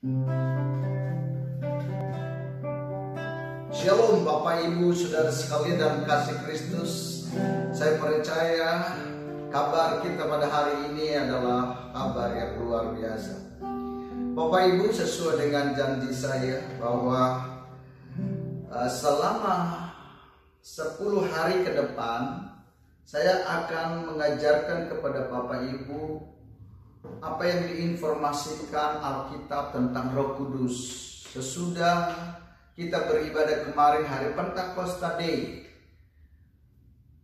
Shalom Bapak Ibu Saudara sekalian dalam kasih Kristus. Saya percaya kabar kita pada hari ini adalah kabar yang luar biasa. Bapak Ibu, sesuai dengan janji saya bahwa selama 10 hari ke depan saya akan mengajarkan kepada Bapak Ibu apa yang diinformasikan Alkitab tentang Roh Kudus sesudah kita beribadah kemarin hari Pentakosta Day,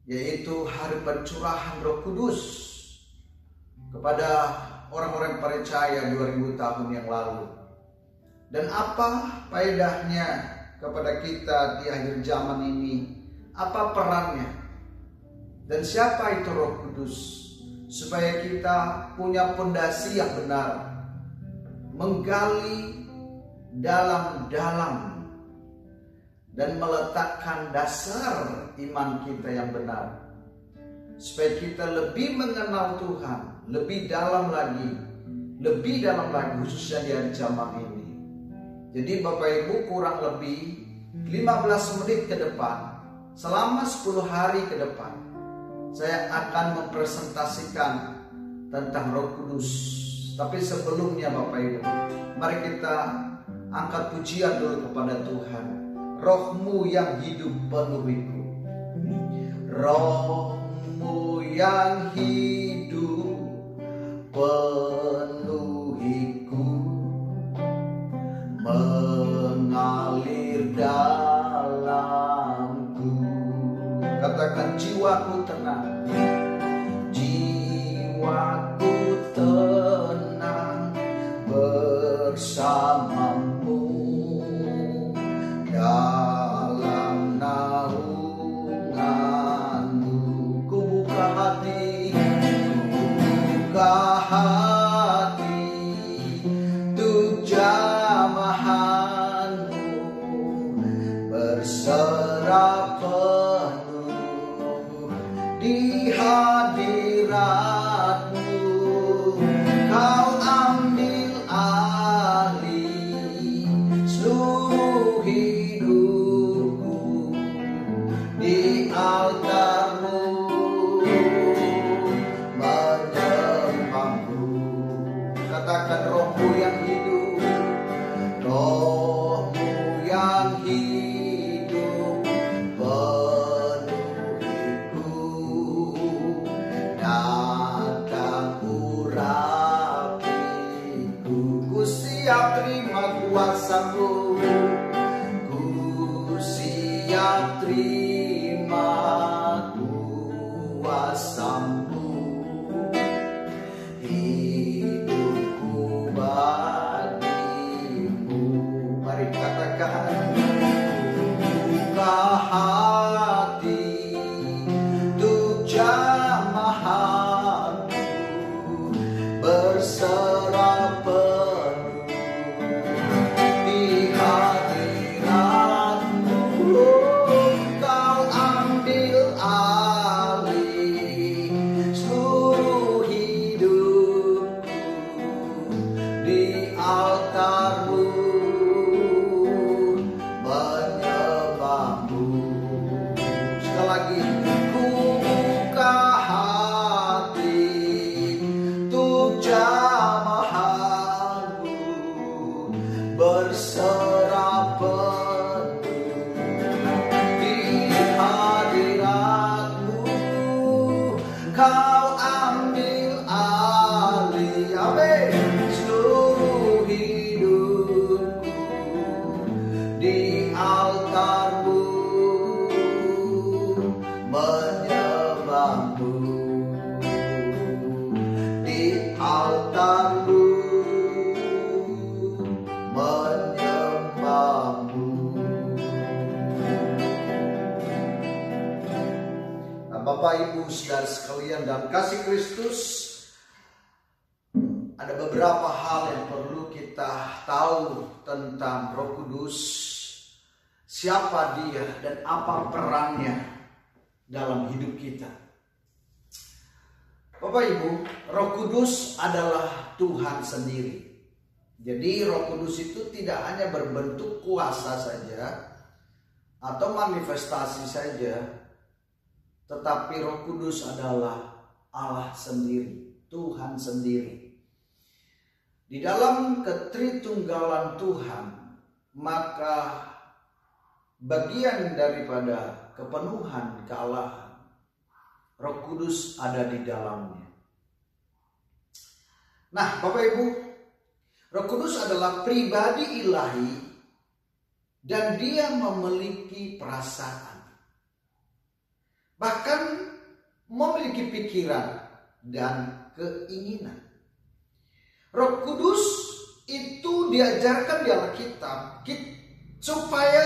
yaitu hari pencurahan Roh Kudus kepada orang-orang percaya 2000 tahun yang lalu. Dan apa faedahnya kepada kita di akhir zaman ini? Apa perannya? Dan siapa itu Roh Kudus? Supaya kita punya pondasi yang benar, menggali dalam-dalam dan meletakkan dasar iman kita yang benar, supaya kita lebih mengenal Tuhan lebih dalam lagi khususnya di hari zaman ini. Jadi Bapak Ibu, kurang lebih 15 menit ke depan, selama 10 hari ke depan, saya akan mempresentasikan tentang Roh Kudus. Tapi sebelumnya Bapak Ibu, mari kita angkat pujian dulu kepada Tuhan. Rohmu yang hidup penuhiku, Rohmu yang hidup penuhiku, mengalir dalamku. Katakan, jiwaku tenang, jiwaku tenang bersamamu dalam naunganmu. Ku buka hati untuk jamahanmu, berserah penuh di hadiratmu. Kau ambil alih seluruh hidupku di altarmu, menyembahmu. Katakan, Rohmu yang hidup, Rohmu yang hidup penuhiku, datang urapiku. Ku siap terima kuasa-Mu, ku siap terima kuasa-Mu. Hidupku bagimu. Mari katakan, buka hati untuk jamahanmu, berserah penuh di hadiratmu. Kau ambil alih seluruh hidupku di altarmu, menyembahmu. Sekali lagi, ku buka hati untuk jamahanmu, berserah penuh di hadiratmu. Kau ambil alih, amin, seluruh hidupku di altarmu, menyembahmu di altarmu, menyembahmu. Nah, Bapak Ibu Saudara sekalian dalam kasih Kristus, ada beberapa hal yang perlu kita tahu tentang Roh Kudus. Siapa dia dan apa perannya dalam hidup kita. Bapak Ibu, Roh Kudus adalah Tuhan sendiri. Jadi Roh Kudus itu tidak hanya berbentuk kuasa saja atau manifestasi saja, tetapi Roh Kudus adalah Allah sendiri, Tuhan sendiri. Di dalam ketritunggalan Tuhan, maka bagian daripada kepenuhan kealahan, Roh Kudus ada di dalamnya. Nah, Bapak Ibu, Roh Kudus adalah pribadi ilahi dan dia memiliki perasaan. Bahkan memiliki pikiran dan keinginan. Roh Kudus itu diajarkan di Alkitab supaya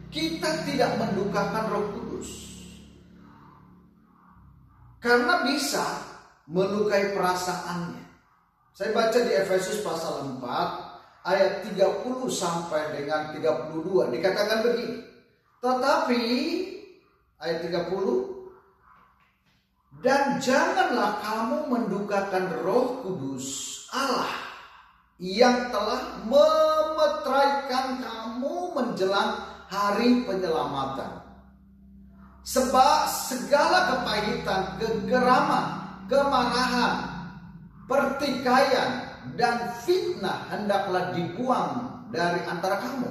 kita tidak mendukakan Roh Kudus. Karena bisa melukai perasaannya. Saya baca di Efesus pasal 4 ayat 30 sampai dengan 32 dikatakan begini. Tetapi ayat 30, dan janganlah kamu mendukakan Roh Kudus Allah yang telah memeteraikan kamu menjelang hari penyelamatan. Sebab segala kepahitan, kegeraman, kemarahan, pertikaian dan fitnah hendaklah dibuang dari antara kamu.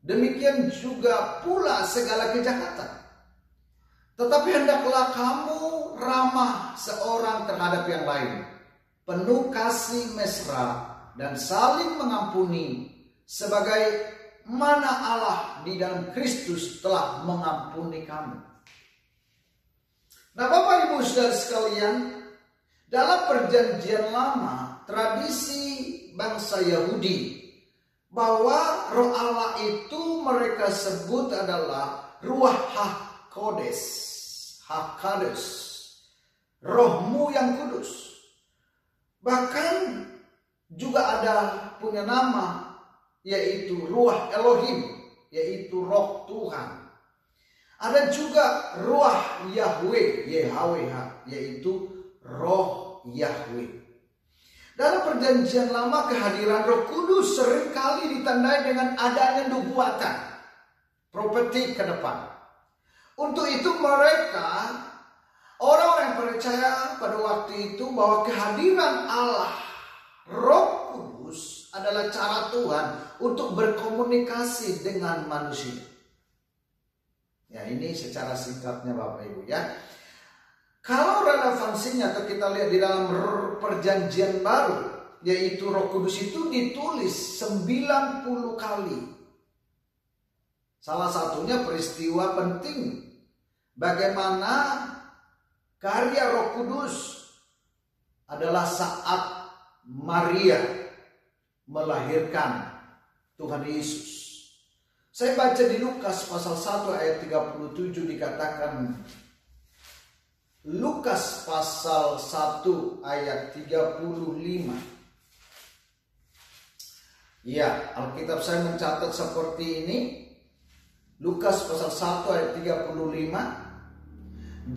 Demikian juga pula segala kejahatan. Tetapi hendaklah kamu ramah seorang terhadap yang lain, penuh kasih mesra dan saling mengampuni, sebagai mana Allah di dalam Kristus telah mengampuni kamu. Nah, Bapak Ibu Saudara sekalian, dalam perjanjian lama, tradisi bangsa Yahudi, bahwa Roh Allah itu mereka sebut adalah Ruach HaKodes, Rohmu yang kudus. Bahkan juga ada punya nama, yaitu Ruach Elohim, yaitu Roh Tuhan. Ada juga Ruach Yahweh, YHWH, yaitu Roh Yahweh. Dalam perjanjian lama, kehadiran Roh Kudus seringkali ditandai dengan adanya nubuatan, profetik ke depan. Untuk itu mereka, orang-orang yang percaya pada waktu itu bahwa kehadiran Allah, Roh Kudus adalah cara Tuhan untuk berkomunikasi dengan manusia. Ya, ini secara singkatnya Bapak Ibu ya. Kalau relevansinya atau kita lihat di dalam perjanjian baru, yaitu Roh Kudus itu ditulis 90 kali. Salah satunya peristiwa penting bagaimana karya Roh Kudus adalah saat Maria melahirkan Tuhan Yesus. Saya baca di Lukas pasal 1 ayat 37 dikatakan, Lukas pasal 1 ayat 35. Ya, Alkitab saya mencatat seperti ini. Lukas pasal 1 ayat 35.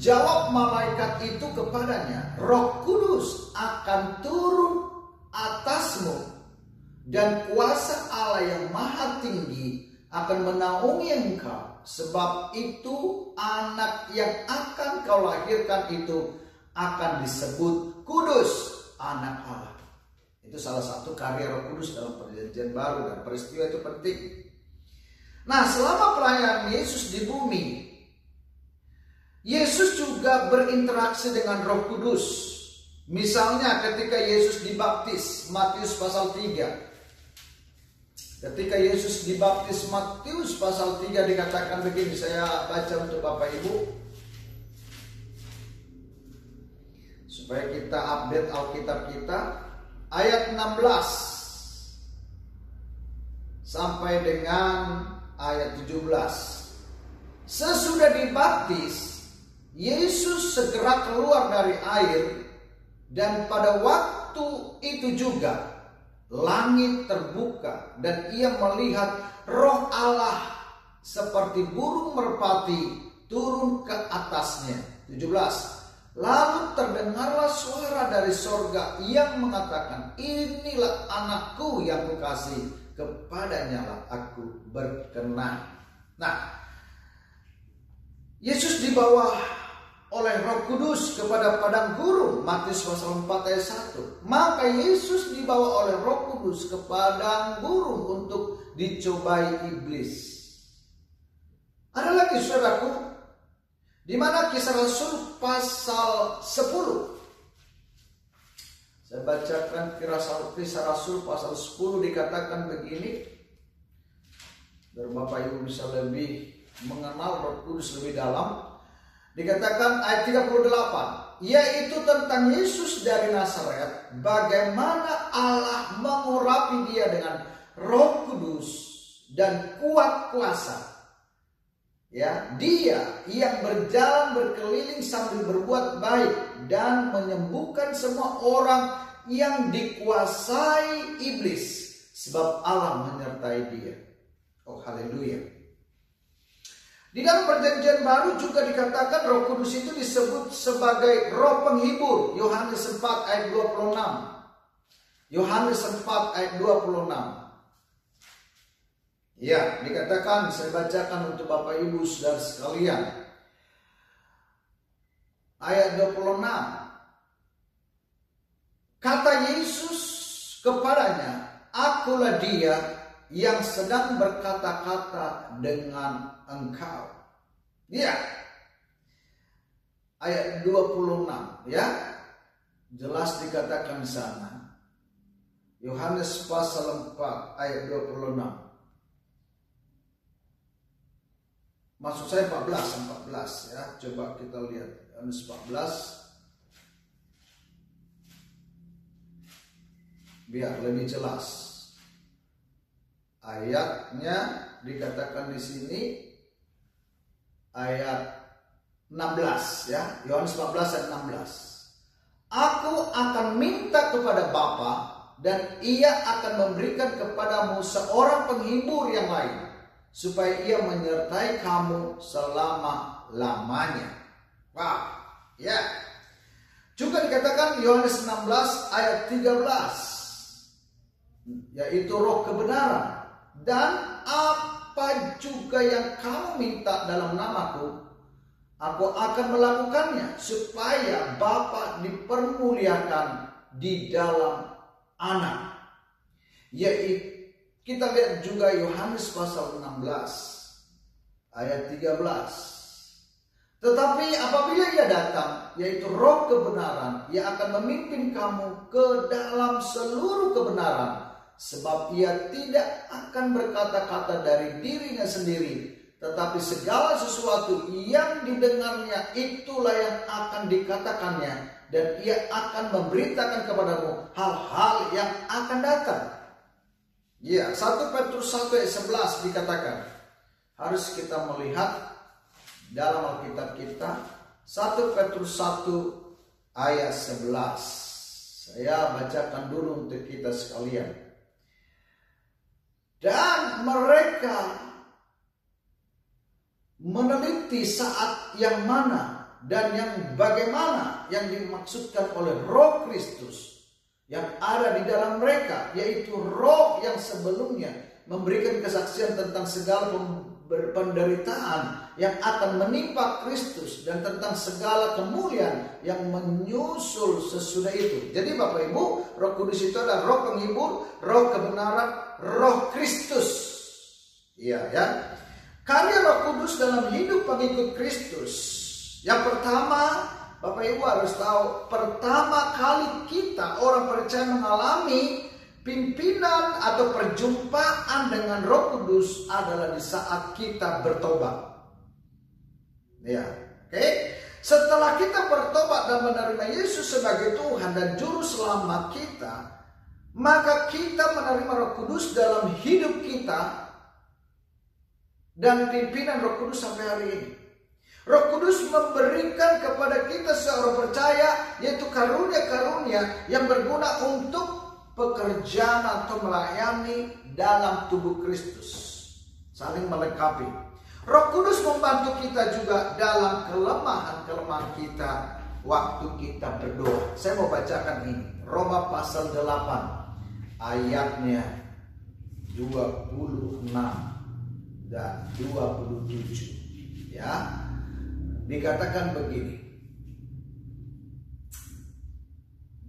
Jawab malaikat itu kepadanya, Roh Kudus akan turun atasmu, dan kuasa Allah yang maha tinggi akan menaungi engkau. Sebab itu anak yang akan kau lahirkan itu akan disebut kudus, anak Allah. Itu salah satu karya Roh Kudus dalam perjanjian baru, dan peristiwa itu penting. Nah, selama pelayanan Yesus di bumi, Yesus juga berinteraksi dengan Roh Kudus. Misalnya ketika Yesus dibaptis, Matius pasal 3. Ketika Yesus dibaptis, Matius pasal 3 dikatakan begini, saya baca untuk Bapak Ibu supaya kita update Alkitab kita. Ayat 16 sampai dengan ayat 17. Sesudah dibaptis, Yesus segera keluar dari air, dan pada waktu itu juga langit terbuka dan ia melihat Roh Allah seperti burung merpati turun ke atasnya. 17. Lalu terdengarlah suara dari sorga yang mengatakan, inilah anakku yang kukasihi, kepadanya lah aku berkenan. Nah, Yesus dibawa oleh Roh Kudus kepada padang gurun, Matius pasal 4 ayat 1. Maka Yesus dibawa oleh Roh Kudus ke padang gurun untuk dicobai iblis. Ada lagi saudaraku, di mana Kisah Rasul pasal 10. Saya bacakan Kisah Rasul pasal 10, dikatakan begini. Biar Bapak Ibu bisa lebih mengenal Roh Kudus lebih dalam. Dikatakan ayat 38, yaitu tentang Yesus dari Nazaret, bagaimana Allah mengurapi dia dengan Roh Kudus dan kuat kuasa. Ya, dia yang berjalan berkeliling sambil berbuat baik dan menyembuhkan semua orang yang dikuasai iblis, sebab Allah menyertai dia. Oh, haleluya. Di dalam perjanjian baru juga dikatakan Roh Kudus itu disebut sebagai Roh Penghibur. Yohanes 4 ayat 26. Yohanes 4 ayat 26. Ya, dikatakan, saya bacakan untuk Bapak Ibu Saudara sekalian. Ayat 26. Kata Yesus kepadanya, akulah dia yang sedang berkata-kata dengan engkau. Ya. Ayat 26, ya. Jelas dikatakan di sana. Yohanes pasal 4 ayat 26. Maksud saya 14 ya. Coba kita lihat Yohanes 14. Biar lebih jelas. Ayatnya dikatakan di sini ayat 16 ya. Yohanes 14 ayat 16. Aku akan minta kepada Bapa dan ia akan memberikan kepadamu seorang penghibur yang lain, supaya ia menyertai kamu selama-lamanya. Wow, ya. Juga dikatakan Yohanes 16 ayat 13, yaitu Roh kebenaran. Dan apa juga yang kamu minta dalam namaku, aku akan melakukannya, supaya Bapa dipermuliakan di dalam Anak. Yaitu kita lihat juga Yohanes pasal 16 ayat 13. Tetapi apabila ia datang, yaitu Roh kebenaran, ia akan memimpin kamu ke dalam seluruh kebenaran. Sebab ia tidak akan berkata-kata dari dirinya sendiri, tetapi segala sesuatu yang didengarnya itulah yang akan dikatakannya, dan ia akan memberitakan kepadamu hal-hal yang akan datang. Ya, 1 Petrus 1 ayat 11 dikatakan, harus kita melihat dalam Alkitab kita. 1 Petrus 1 ayat 11. Saya bacakan dulu untuk kita sekalian. Dan mereka meneliti saat yang mana dan yang bagaimana yang dimaksudkan oleh Roh Kristus yang ada di dalam mereka, yaitu Roh yang sebelumnya memberikan kesaksian tentang segala penderitaan yang akan menimpa Kristus dan tentang segala kemuliaan yang menyusul sesudah itu. Jadi Bapak Ibu, Roh Kudus itu adalah Roh penghibur, Roh kebenaran, Roh Kristus. Iya ya. Karya Roh Kudus dalam hidup pengikut Kristus. Yang pertama, Bapak Ibu harus tahu, pertama kali kita orang percaya mengalami pimpinan atau perjumpaan dengan Roh Kudus adalah di saat kita bertobat. Ya, oke. Setelah kita bertobat dan menerima Yesus sebagai Tuhan dan Juru Selamat kita, maka kita menerima Roh Kudus dalam hidup kita dan pimpinan Roh Kudus sampai hari ini. Roh Kudus memberikan kepada kita seorang percaya, yaitu karunia-karunia yang berguna untuk pekerjaan atau melayani dalam tubuh Kristus. Saling melengkapi. Roh Kudus membantu kita juga dalam kelemahan-kelemahan kita waktu kita berdoa. Saya mau bacakan ini, Roma pasal 8 ayatnya 26 dan 27. Ya. Dikatakan begini.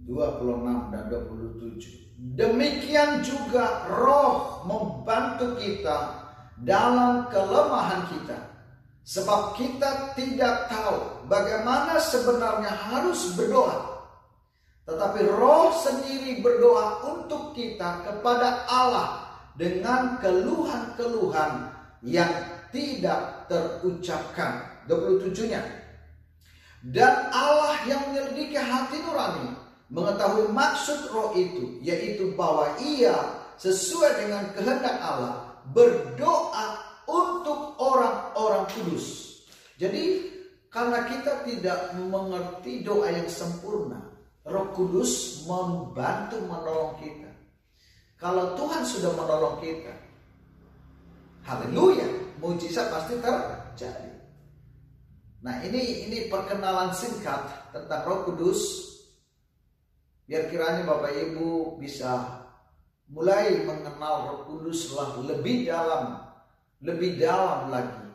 26 dan 27. Demikian juga Roh membantu kita dalam kelemahan kita, sebab kita tidak tahu bagaimana sebenarnya harus berdoa, tetapi Roh sendiri berdoa untuk kita kepada Allah dengan keluhan-keluhan yang tidak terucapkan. 27-nya. Dan Allah yang menyelidiki hati nurani mengetahui maksud Roh itu, yaitu bahwa ia sesuai dengan kehendak Allah berdoa untuk orang-orang kudus. Jadi karena kita tidak mengerti doa yang sempurna, Roh Kudus membantu menolong kita. Kalau Tuhan sudah menolong kita, haleluya, mujizat pasti terjadi. Nah, ini perkenalan singkat tentang Roh Kudus. Biar kiranya Bapak Ibu bisa mulai mengenal Roh Kudus lebih dalam lagi.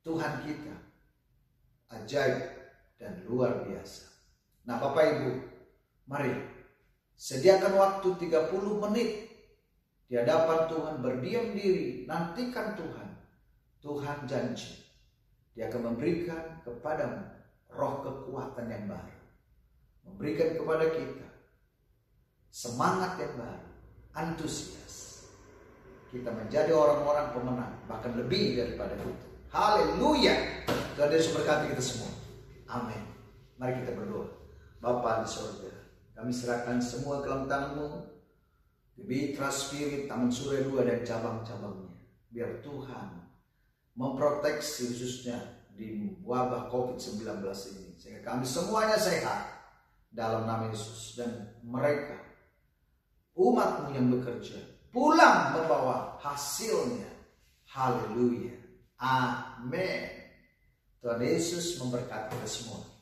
Tuhan kita ajaib dan luar biasa. Nah, Bapak Ibu, mari sediakan waktu 30 menit di hadapan Tuhan, berdiam diri, nantikan Tuhan. Tuhan janji Dia akan memberikan kepadamu roh kekuatan yang baru, memberikan kepada kita semangat yang baru, antusias. Kita menjadi orang-orang pemenang, bahkan lebih daripada itu. Haleluya. Tuhan Yesus berkati kita semua. Amin. Mari kita berdoa. Bapa di surga, kami serahkan semua ke dalam tangan-Mu, di Mitra Spirit, Taman Surya 2 dan cabang-cabangnya. Biar Tuhan memproteksi khususnya di wabah COVID-19 ini, sehingga kami semuanya sehat dalam nama Yesus. Dan mereka, umat-Mu yang bekerja, pulang membawa hasilnya. Haleluya. Amin. Tuhan Yesus memberkati kita semua.